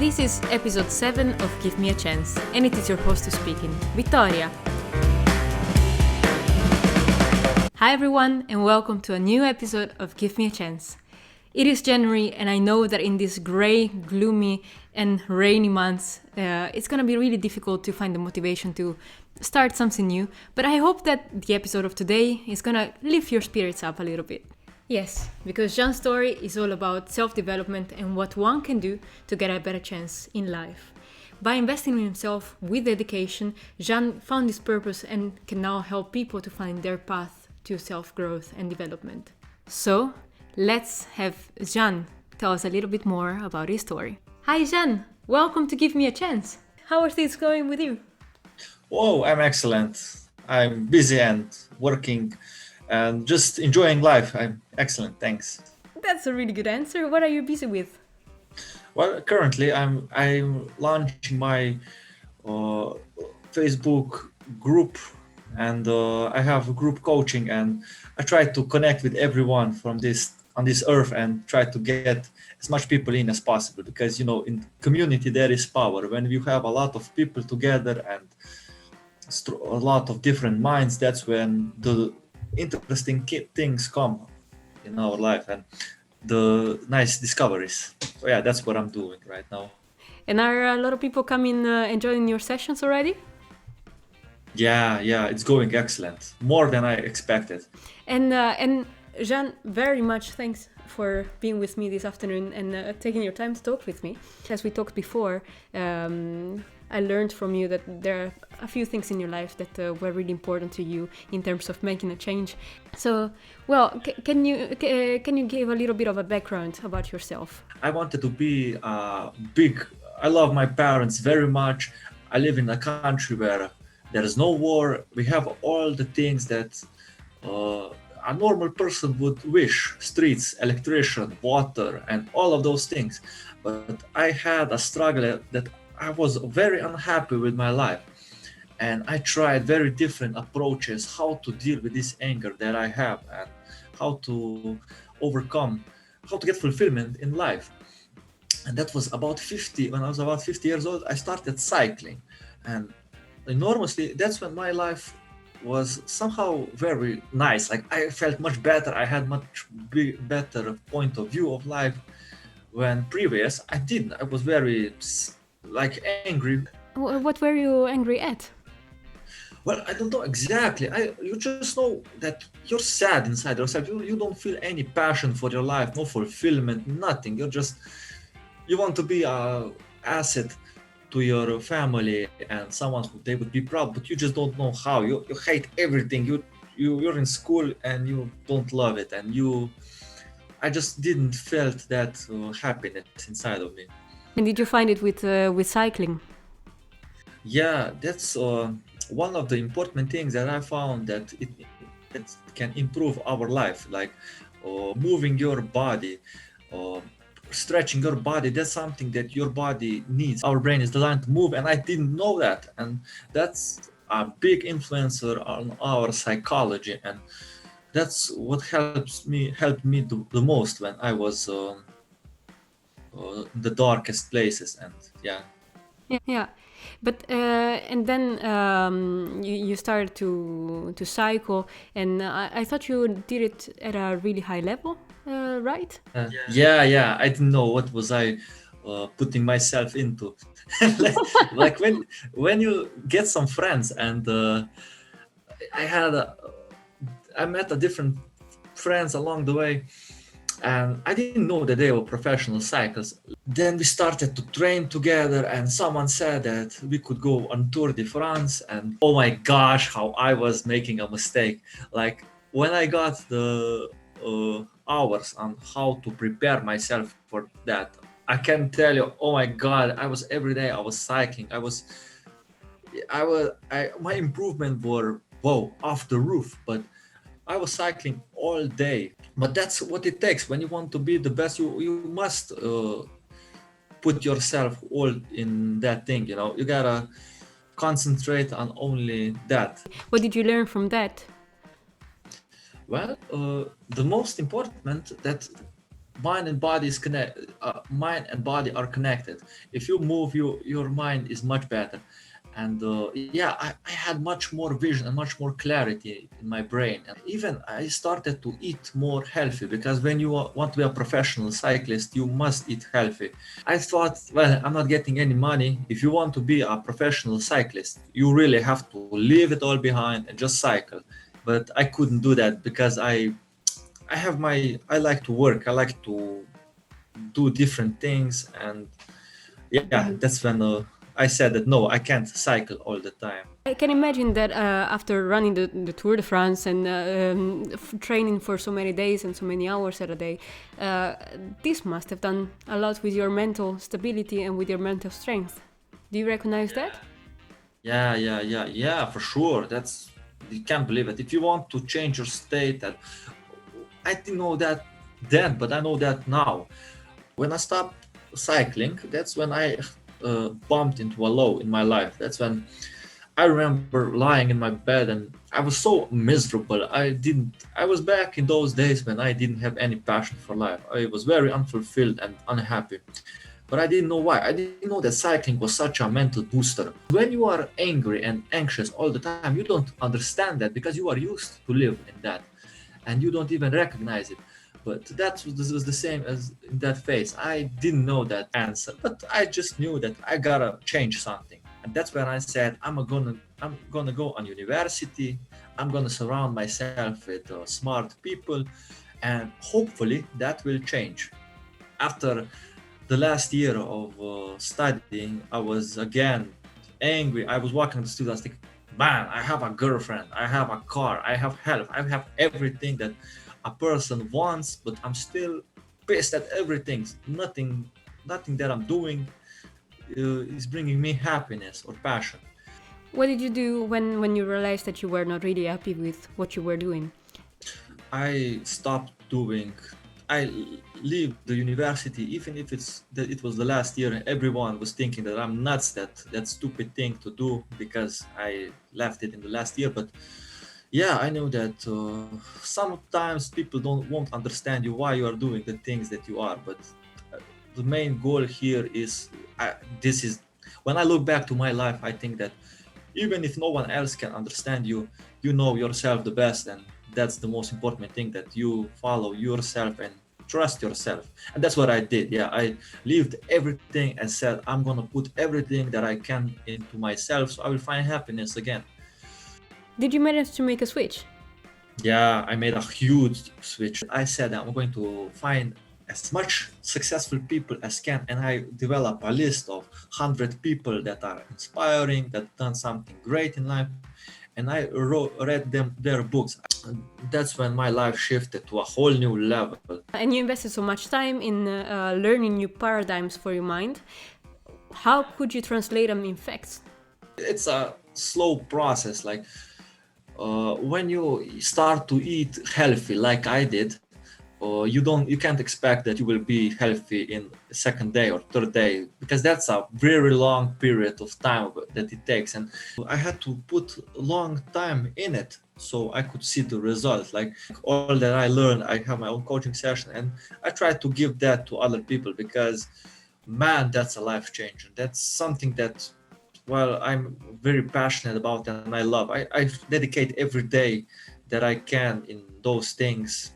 This is episode 7 of Give Me a Chance, and it is your host speaking, Vittoria. Hi everyone, and welcome to a new episode of Give Me a Chance. It is January, and I know that in these grey, gloomy, and rainy months, it's gonna be really difficult to find the motivation to start something new, but I hope that the episode of today is gonna lift your spirits up a little bit. Yes, because Jean's story is all about self-development and what one can do to get a better chance in life. By investing in himself with dedication, Jean found his purpose and can now help people to find their path to self-growth and development. So, let's have Jean tell us a little bit more about his story. Hi Jean, welcome to Give Me a Chance. How are things going with you? Oh, I'm excellent. I'm busy and working and just enjoying life. I'm excellent, thanks. That's a really good answer. What are you busy with? Well, currently I'm launching my Facebook group, and I have group coaching, and I try to connect with everyone from this on this earth and try to get as much people in as possible, because in community there is power. When you have a lot of people together and a lot of different minds, that's when the interesting things come in our life and the nice discoveries. So yeah, that's what I'm doing right now. And are a lot of people coming and joining your sessions already? Yeah, it's going excellent, more than I expected. And Jean, very much thanks for being with me this afternoon and taking your time to talk with me. As we talked before, I learned from you that there are a few things in your life that were really important to you in terms of making a change. So, well, can you give a little bit of a background about yourself? I wanted to be big. I love my parents very much. I live in a country where there is no war. We have all the things that a normal person would wish: streets, electrician, water, and all of those things. But I had a struggle that I was very unhappy with my life, and I tried very different approaches how to deal with this anger that I have and how to overcome, how to get fulfillment in life. And that was about 50. When I was about 50 years old, I started cycling, and enormously, that's when my life was somehow very nice. Like, I felt much better. I had much better point of view of life when previous I didn't. I was very angry. What were you angry at? Well, I don't know exactly. You just know that you're sad inside yourself. You don't feel any passion for your life, no fulfillment, nothing. You want to be a asset to your family and someone who they would be proud, but you just don't know how. You hate everything. You're in school and you don't love it, and I just didn't felt that happiness inside of me. And did you find it with cycling? Yeah, that's one of the important things that I found, that it can improve our life, like moving your body, stretching your body. That's something that your body needs. Our brain is designed to move, and I didn't know that, and that's a big influencer on our psychology, and that's what helped me the most when I was in the darkest places. And yeah. But and then you started to cycle, and I thought you did it at a really high level, right? Yeah. I didn't know what was I putting myself into. like when you get some friends, and I met a different friends along the way, and I didn't know that they were professional cyclists. Then we started to train together, and someone said that we could go on Tour de France, and oh my gosh, how I was making a mistake. Like, when I got the hours on how to prepare myself for that, I can tell you, oh my God, every day I was cycling. My improvement were off the roof, but I was cycling all day. But that's what it takes. When you want to be the best, you must put yourself all in that thing. You gotta concentrate on only that. What did you learn from that? Well, the most important that mind and body are connected. If you move, your mind is much better. And yeah, I had much more vision and much more clarity in my brain. And even I started to eat more healthy, because when you want to be a professional cyclist, you must eat healthy. I thought, well, I'm not getting any money. If you want to be a professional cyclist, you really have to leave it all behind and just cycle. But I couldn't do that, because I like to work. I like to do different things, and yeah, that's when I said that no, I can't cycle all the time. I can imagine that after running the Tour de France and training for so many days and so many hours at a day, this must have done a lot with your mental stability and with your mental strength. Do you recognize that? Yeah, for sure. That's, you can't believe it. If you want to change your state, that I didn't know that then, but I know that now. When I stopped cycling, that's when I bumped into a low in my life. That's when I remember lying in my bed and I was so miserable. I was back in those days when I didn't have any passion for life. I was very unfulfilled and unhappy. But I didn't know why. I didn't know that cycling was such a mental booster. When you are angry and anxious all the time, you don't understand that, because you are used to live in that and you don't even recognize it. But this was the same as in that phase. I didn't know that answer, but I just knew that I gotta change something. And that's when I said, I'm gonna go on university. I'm gonna surround myself with smart people, and hopefully that will change. After the last year of studying, I was again angry. I was walking the street. I was thinking, man, I have a girlfriend, I have a car, I have health, I have everything that a person wants, but I'm still pissed at everything. Nothing that I'm doing is bringing me happiness or passion. What did you do when you realized that you were not really happy with what you were doing? I stopped doing. I leave the university, even if it was the last year. Everyone was thinking that I'm nuts, that stupid thing to do, because I left it in the last year. But yeah, I know that sometimes people won't understand you why you are doing the things that you are. But the main goal here is, this is when I look back to my life, I think that even if no one else can understand you, you know yourself the best, and that's the most important thing, that you follow yourself and trust yourself. And that's what I did. Yeah, I lived everything and said, I'm gonna put everything that I can into myself, so I will find happiness again. Did you manage to make a switch? Yeah, I made a huge switch. I said I'm going to find as much successful people as can, and I develop a list of 100 people that are inspiring, that done something great in life, and I read them their books. That's when my life shifted to a whole new level. And you invested so much time in learning new paradigms for your mind. How could you translate them in facts? It's a slow process. Like when you start to eat healthy, like I did, you can't expect that you will be healthy in second day or third day, because that's a very long period of time that it takes, and I had to put a long time in it so I could see the results. Like all that I learned, I have my own coaching session, and I try to give that to other people, because man, that's a life changer. That's something that, well, I'm very passionate about and I love. I dedicate every day that I can in those things,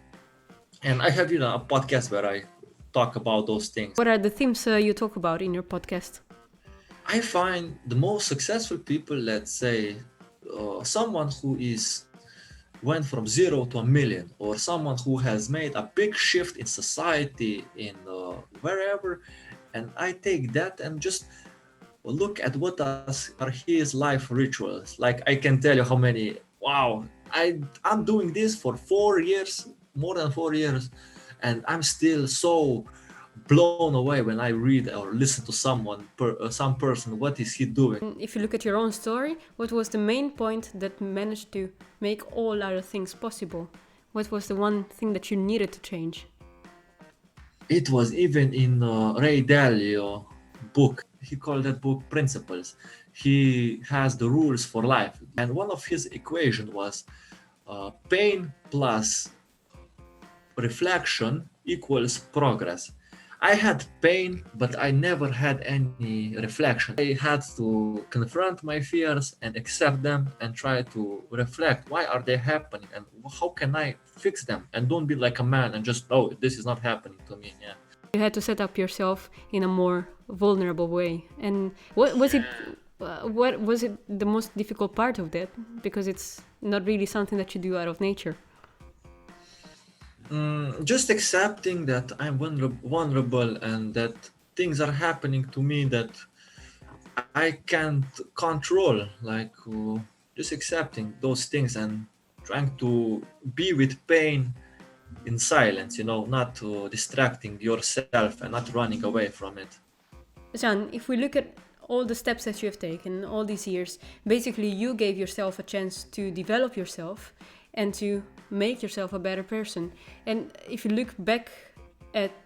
and I have a podcast where I talk about those things. What are the themes you talk about in your podcast? I find the most successful people, let's say, someone who went from 0 to 1 million, or someone who has made a big shift in society, in wherever, and I take that and just look at what are his life rituals. Like I can tell you how many. Wow, I'm doing this for 4 years, more than 4 years, and I'm still so blown away when I read or listen to some person. What is he doing? If you look at your own story, what was the main point that managed to make all other things possible? What was the one thing that you needed to change? It was even in Ray Dalio book. He called that book Principles. He has the rules for life, and one of his equation was pain plus reflection equals progress. I had pain, but I never had any reflection. I had to confront my fears and accept them and try to reflect why are they happening and how can I fix them, and don't be like a man and just, oh, this is not happening to me. Yeah. You had to set up yourself in a more vulnerable way. And what was it? What was it the most difficult part of that? Because it's not really something that you do out of nature. Just accepting that I'm vulnerable and that things are happening to me that I can't control. Like just accepting those things and trying to be with pain in silence, not distracting yourself and not running away from it. Jan, if we look at all the steps that you have taken all these years, basically you gave yourself a chance to develop yourself and to make yourself a better person. And if you look back at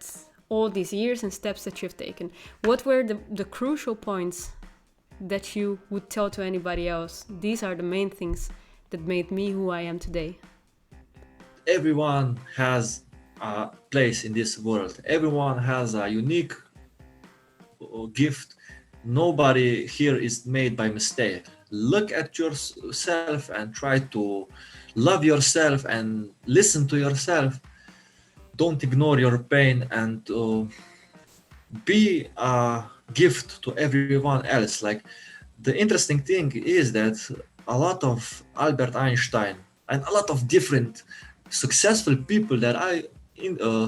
all these years and steps that you've taken, what were the crucial points that you would tell to anybody else? These are the main things that made me who I am today. Everyone has a place in this world. Everyone has a unique gift. Nobody here is made by mistake. Look at yourself and try to love yourself and listen to yourself. Don't ignore your pain and be a gift to everyone else. Like, the interesting thing is that a lot of Albert Einstein and a lot of different successful people that I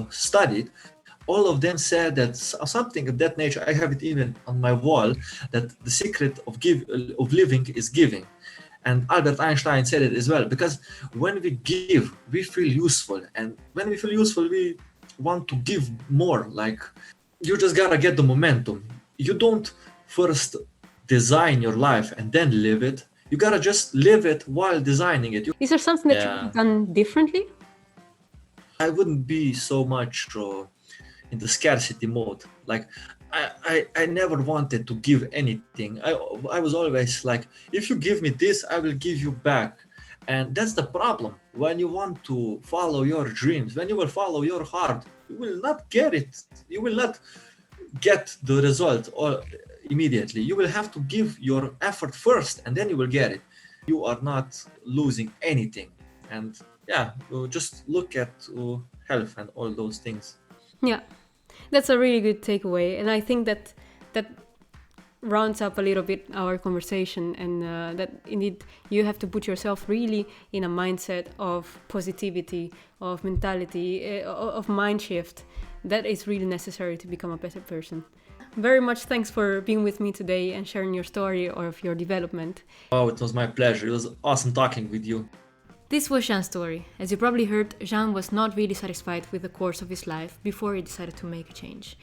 studied, all of them said that something of that nature. I have it even on my wall, that the secret of living is giving. And Albert Einstein said it as well, because when we give, we feel useful. And when we feel useful, we want to give more. Like, you just gotta get the momentum. You don't first design your life and then live it. You gotta just live it while designing it. Is there something that you've done differently? I wouldn't be so much in the scarcity mode. Like, I never wanted to give anything. I was always like, if you give me this, I will give you back. And that's the problem. When you want to follow your dreams, when you will follow your heart, you will not get it. You will not get the result or immediately. You will have to give your effort first, and then you will get it. You are not losing anything. And just look at health and all those things. Yeah, that's a really good takeaway. And I think that rounds up a little bit our conversation, and that indeed you have to put yourself really in a mindset of positivity, of mentality, of mind shift. That is really necessary to become a better person. Very much thanks for being with me today and sharing your story of your development. Oh, it was my pleasure. It was awesome talking with you. This was Jean's story. As you probably heard, Jean was not really satisfied with the course of his life before he decided to make a change.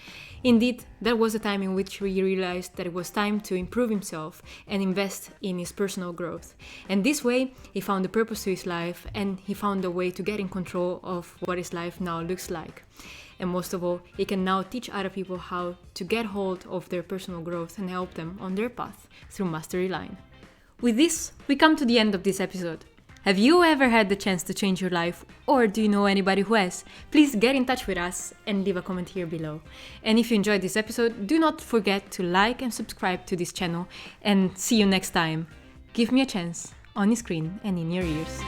Indeed, that was a time in which he realized that it was time to improve himself and invest in his personal growth. And this way, he found a purpose to his life, and he found a way to get in control of what his life now looks like. And most of all, he can now teach other people how to get hold of their personal growth and help them on their path through Mastery Line. With this, we come to the end of this episode. Have you ever had the chance to change your life, or do you know anybody who has? Please get in touch with us and leave a comment here below. And if you enjoyed this episode, do not forget to like and subscribe to this channel, and see you next time. Give me a chance, on your screen and in your ears.